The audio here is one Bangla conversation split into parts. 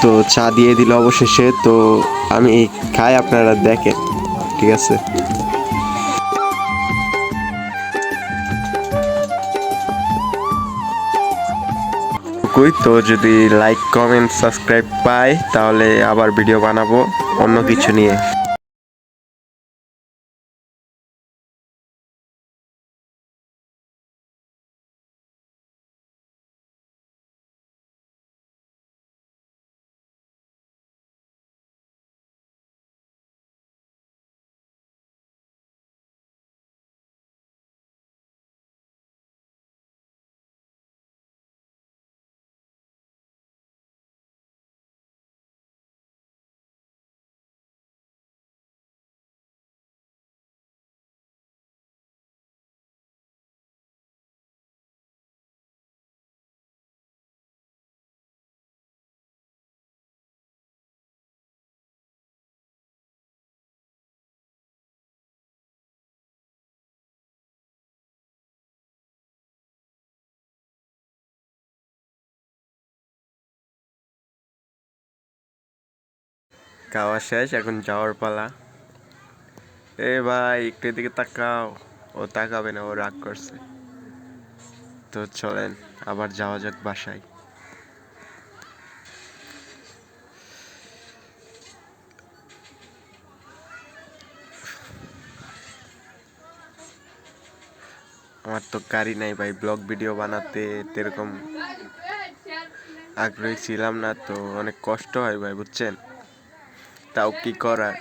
তো চা দিয়ে দিল অবশেষে। তো আমি খাই, আপনারা দেখেন, ঠিক আছে। তো যদি লাইক কমেন্ট সাবস্ক্রাইব পাই তাহলে আবার ভিডিও বানাবো অন্য কিছু নিয়ে। খাওয়া শেষ, এখন যাওয়ার পালা। এ ভাই একটু এদিকে তাকাও। ও তাকাবে না, ও রাগ করছে। তো চলেন আবার যাওয়া যাক বাসায়। আমার তো গাড়ি নাই ভাই, ব্লগ ভিডিও বানাতে এরকম আগ্রহী ছিলাম না, তো অনেক কষ্ট হয় ভাই, বুঝছেন। তাও কি করার।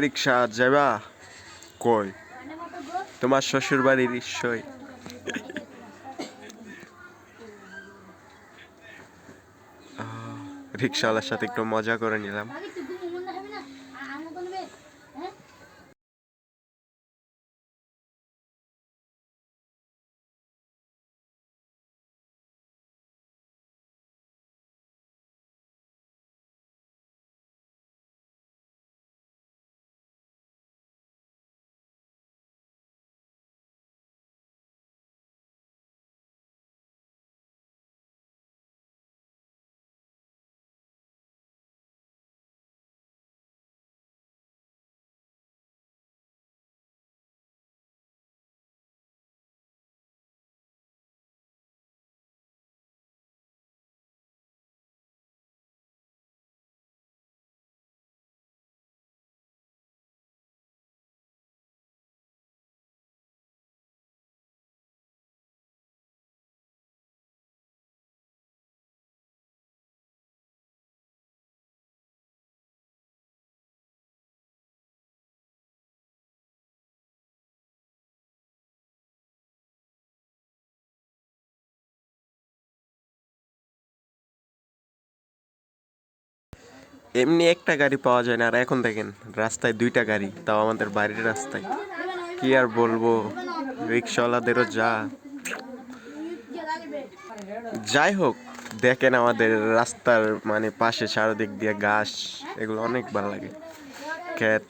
রিক্সা যাবা কই? তোমার শ্বশুর বাড়ির নিশ্চয়। রিক্সাওয়ালার সাথে একটু মজা করে নিলাম। এমনি একটা গাড়ি পাওয়া যায় না, আর এখন দেখেন রাস্তায় দুইটা গাড়ি, তাও আমাদের বাড়ির রাস্তায়। কি আর বলবো, রিক্সাওয়ালাদেরও যা। যাই হোক, দেখেন আমাদের রাস্তার মানে পাশে চারদিক দিয়ে ঘাস, এগুলো অনেক ভালো লাগে। ক্ষেত,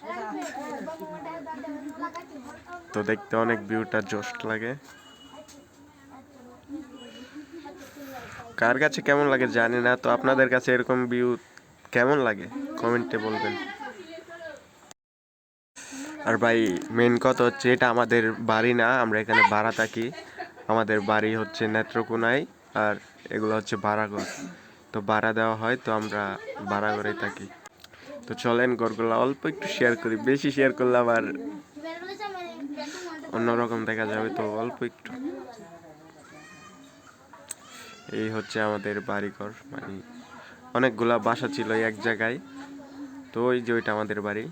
তো দেখতে অনেক ভিউটা জোশ লাগে। কার কাছে কেমন লাগে জানি না, তো আপনাদের কাছে এরকম ভিউ কেমন লাগে কমেন্টে বলবেন। আর ভাই মেন কথা হচ্ছে, এটা আমাদের বাড়ি না, আমরা এখানে ভাড়া থাকি। আমাদের বাড়ি হচ্ছে নেত্রকোনায়, আর এগুলো হচ্ছে ভাড়াঘর। তো ভাড়া দেওয়া হয়, তো আমরা ভাড়া ঘরেই থাকি। তো চলেন ঘরগুলো অল্প একটু শেয়ার করি, বেশি শেয়ার করলে আবার অন্যরকম দেখা যাবে, তো অল্প একটু। এই হচ্ছে আমাদের বাড়িঘর, মানে অনেকগুলা বাসা ছিল এক জায়গায়, তো ওই যে ওইটা আমাদের বাড়ি।